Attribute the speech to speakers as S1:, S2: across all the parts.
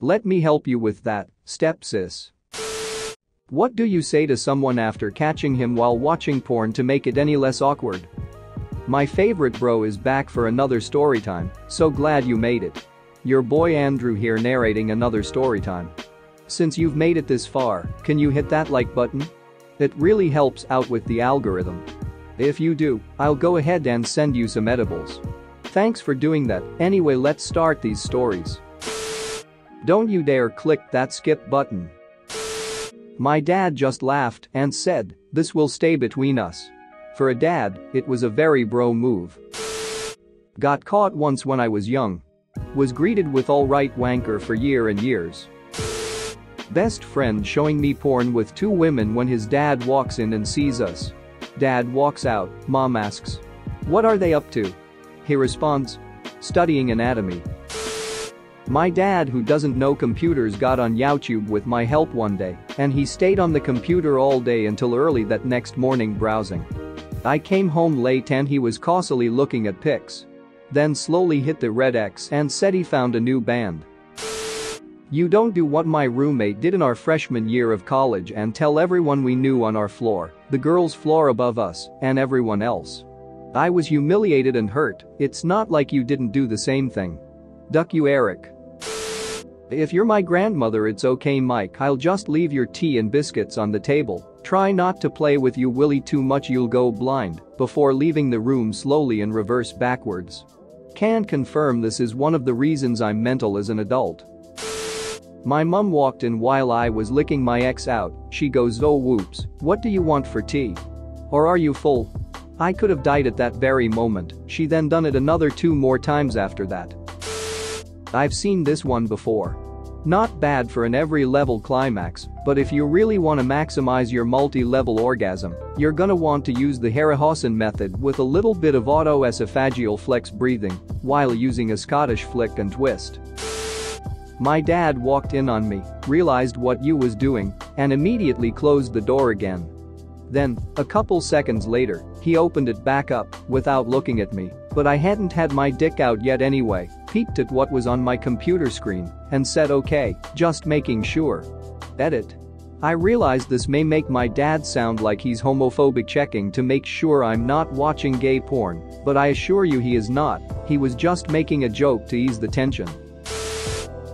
S1: Let me help you with that, stepsis. What do you say to someone after catching him while watching porn to make it any less awkward? My favorite bro is back for another story time, so glad you made it. Your boy Andrew here narrating another story time. Since you've made it this far, can you hit that like button? It really helps out with the algorithm. If you do, I'll go ahead and send you some edibles. Thanks for doing that. Anyway, let's start these stories. Don't you dare click that skip button. My dad just laughed and said, "This will stay between us." For a dad, it was a very bro move. Got caught once when I was young. Was greeted with "alright wanker" for years and years. Best friend showing me porn with two women when his dad walks in and sees us. Dad walks out, mom asks, "What are they up to?" He responds, "Studying anatomy." My dad, who doesn't know computers, got on YouTube with my help one day, and he stayed on the computer all day until early that next morning browsing. I came home late and he was cosily looking at pics. Then slowly hit the red X and said he found a new band. You don't do what my roommate did in our freshman year of college and tell everyone we knew on our floor, the girls' floor above us, and everyone else. I was humiliated and hurt. It's not like you didn't do the same thing. Duck you, Eric. If you're my grandmother, it's okay, Mike, I'll just leave your tea and biscuits on the table. Try not to play with you Willie too much, you'll go blind, before leaving the room slowly in reverse backwards. Can confirm this is one of the reasons I'm mental as an adult. My mum walked in while I was licking my ex out. She goes, "Oh whoops, what do you want for tea? Or are you full?" I could have died at that very moment. She then done it another 2 more times after that. I've seen this one before. Not bad for an every level climax, but if you really want to maximize your multi-level orgasm, you're gonna want to use the Harryhausen method with a little bit of autoesophageal flex breathing while using a Scottish flick and twist. My dad walked in on me, realized what you was doing, and immediately closed the door again. Then, a couple seconds later, he opened it back up without looking at me, but I hadn't had my dick out yet anyway, peeked at what was on my computer screen, and said okay, just making sure. Edit. I realize this may make my dad sound like he's homophobic, checking to make sure I'm not watching gay porn, but I assure you he is not. He was just making a joke to ease the tension.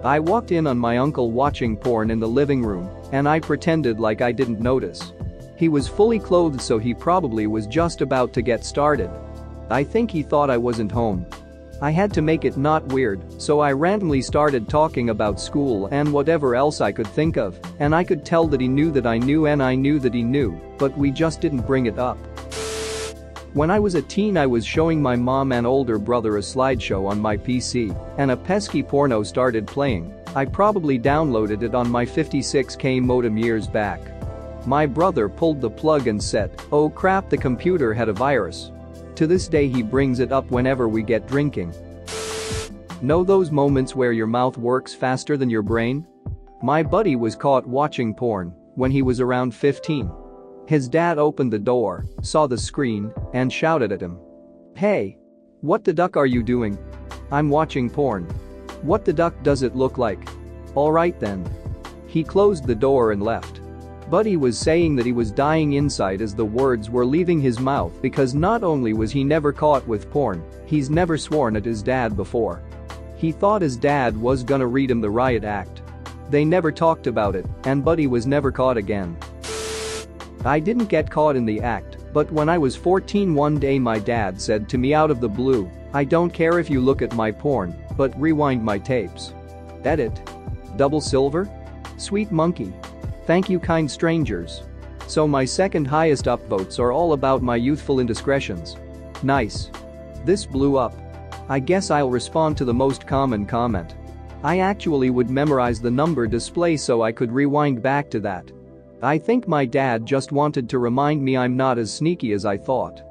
S1: I walked in on my uncle watching porn in the living room, and I pretended like I didn't notice. He was fully clothed, so he probably was just about to get started. I think he thought I wasn't home. I had to make it not weird, so I randomly started talking about school and whatever else I could think of, and I could tell that he knew that I knew and I knew that he knew, but we just didn't bring it up. When I was a teen, I was showing my mom and older brother a slideshow on my PC, and a pesky porno started playing. I probably downloaded it on my 56K modem years back. My brother pulled the plug and said, "Oh crap, the computer had a virus." To this day he brings it up whenever we get drinking. Know those moments where your mouth works faster than your brain? My buddy was caught watching porn when he was around 15. His dad opened the door, saw the screen, and shouted at him, "Hey! What the duck are you doing?" "I'm watching porn." "What the duck does it look like?" "Alright then." He closed the door and left. Buddy was saying that he was dying inside as the words were leaving his mouth because not only was he never caught with porn, he's never sworn at his dad before. He thought his dad was gonna read him the riot act. They never talked about it, and Buddy was never caught again. I didn't get caught in the act, but when I was 14 one day my dad said to me out of the blue, "I don't care if you look at my porn, but rewind my tapes." Edit. Double silver? Sweet monkey. Thank you, kind strangers. So my second highest upvotes are all about my youthful indiscretions. Nice. This blew up. I guess I'll respond to the most common comment. I actually would memorize the number display so I could rewind back to that. I think my dad just wanted to remind me I'm not as sneaky as I thought.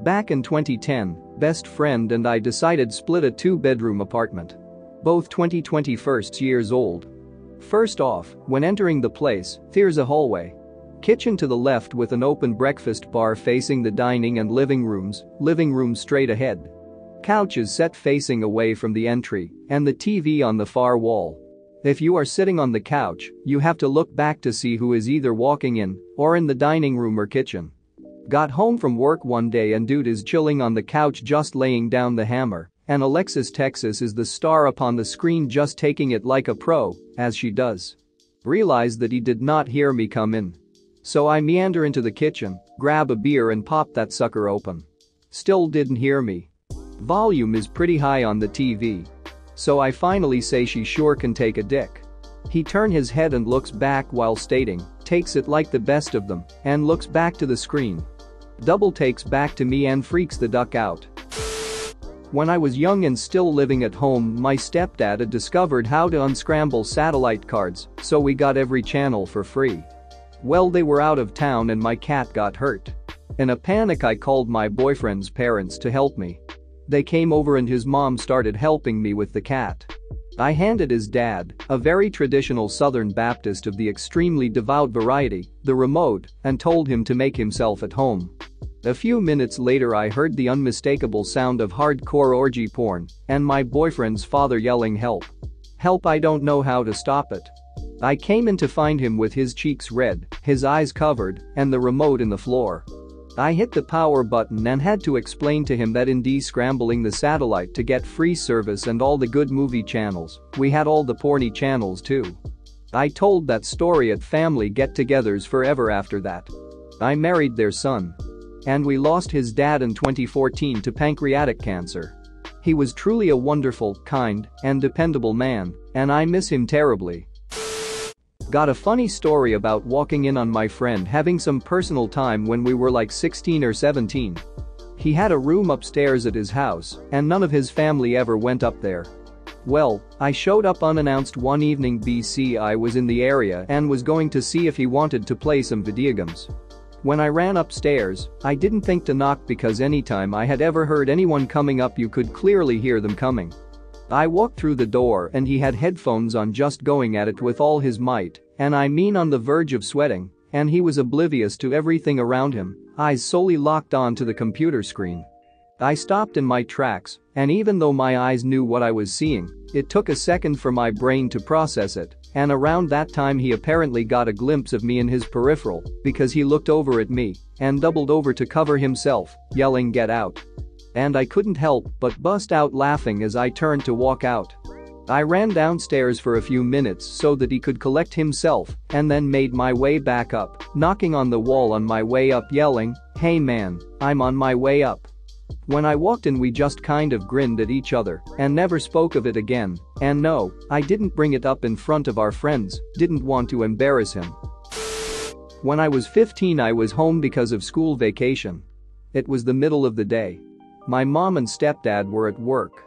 S1: Back in 2010, best friend and I decided split a 2-bedroom apartment. Both 21st years old. First off, when entering the place, there's a hallway. Kitchen to the left with an open breakfast bar facing the dining and living room straight ahead. Couches set facing away from the entry, and the TV on the far wall. If you are sitting on the couch, you have to look back to see who is either walking in or in the dining room or kitchen. Got home from work one day and dude is chilling on the couch just laying down the hammer, and Alexis Texas is the star upon the screen just taking it like a pro, as she does. Realized that he did not hear me come in. So I meander into the kitchen, grab a beer and pop that sucker open. Still didn't hear me. Volume is pretty high on the TV. So I finally say she sure can take a dick. He turns his head and looks back while stating, takes it like the best of them, and looks back to the screen. Double takes back to me and freaks the duck out. When I was young and still living at home, my stepdad had discovered how to unscramble satellite cards, so we got every channel for free. Well, they were out of town and my cat got hurt. In a panic, I called my boyfriend's parents to help me. They came over and his mom started helping me with the cat. I handed his dad, a very traditional Southern Baptist of the extremely devout variety, the remote and told him to make himself at home. A few minutes later, I heard the unmistakable sound of hardcore orgy porn and my boyfriend's father yelling, "Help! Help, I don't know how to stop it." I came in to find him with his cheeks red, his eyes covered, and the remote in the floor. I hit the power button and had to explain to him that in de-scrambling the satellite to get free service and all the good movie channels, we had all the porny channels too. I told that story at family get-togethers forever after that. I married their son. And we lost his dad in 2014 to pancreatic cancer. He was truly a wonderful, kind, and dependable man, and I miss him terribly. Got a funny story about walking in on my friend having some personal time when we were like 16 or 17. He had a room upstairs at his house, and none of his family ever went up there. Well, I showed up unannounced one evening. I was in the area and was going to see if he wanted to play some video games. When I ran upstairs, I didn't think to knock because anytime I had ever heard anyone coming up, you could clearly hear them coming. I walked through the door and he had headphones on, just going at it with all his might, and I mean on the verge of sweating, and he was oblivious to everything around him, eyes solely locked on to the computer screen. I stopped in my tracks, and even though my eyes knew what I was seeing, it took a second for my brain to process it, and around that time he apparently got a glimpse of me in his peripheral because he looked over at me and doubled over to cover himself, yelling, "Get out." And I couldn't help but bust out laughing as I turned to walk out. I ran downstairs for a few minutes so that he could collect himself and then made my way back up, knocking on the wall on my way up, yelling, "Hey man, I'm on my way up." When I walked in, we just kind of grinned at each other and never spoke of it again, and no, I didn't bring it up in front of our friends, didn't want to embarrass him. When I was 15, I was home because of school vacation. It was the middle of the day. My mom and stepdad were at work.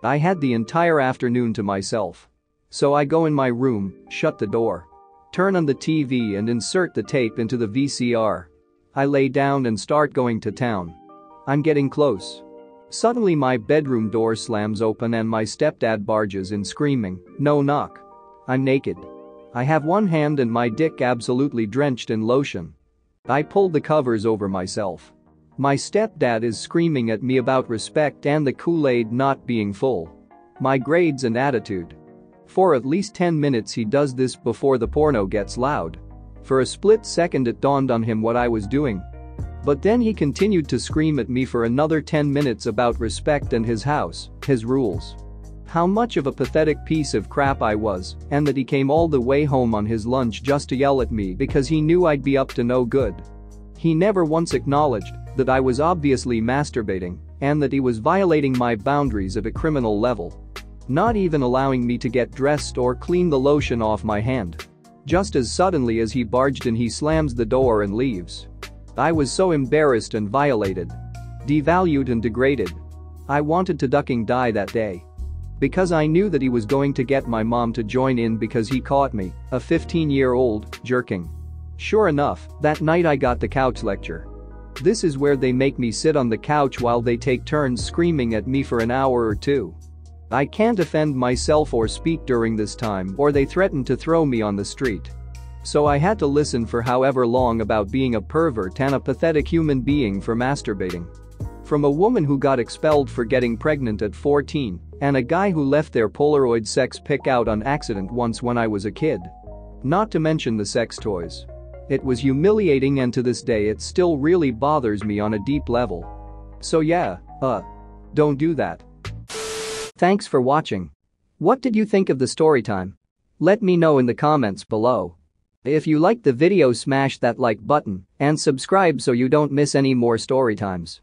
S1: I had the entire afternoon to myself. So I go in my room, shut the door, turn on the TV and insert the tape into the VCR. I lay down and start going to town. I'm getting close. Suddenly my bedroom door slams open and my stepdad barges in screaming, "No, knock." I'm naked. I have one hand and my dick absolutely drenched in lotion. I pull the covers over myself. My stepdad is screaming at me about respect and the Kool-Aid not being full. My grades and attitude. For at least 10 minutes he does this before the porno gets loud. For a split second it dawned on him what I was doing. But then he continued to scream at me for another 10 minutes about respect and his house, his rules. How much of a pathetic piece of crap I was, and that he came all the way home on his lunch just to yell at me because he knew I'd be up to no good. He never once acknowledged that I was obviously masturbating and that he was violating my boundaries at a criminal level. Not even allowing me to get dressed or clean the lotion off my hand. Just as suddenly as he barged in, he slams the door and leaves. I was so embarrassed and violated. Devalued and degraded. I wanted to ducking die that day. Because I knew that he was going to get my mom to join in because he caught me, a 15-year-old, jerking. Sure enough, that night I got the couch lecture. This is where they make me sit on the couch while they take turns screaming at me for an hour or two. I can't defend myself or speak during this time, or they threaten to throw me on the street. So I had to listen for however long about being a pervert and a pathetic human being for masturbating. From a woman who got expelled for getting pregnant at 14, and a guy who left their Polaroid sex pic out on accident once when I was a kid. Not to mention the sex toys. It was humiliating, and to this day it still really bothers me on a deep level. So yeah, don't do that. Thanks for watching. What did you think of the story time? Let me know in the comments below. If you liked the video, smash that like button and subscribe so you don't miss any more story times.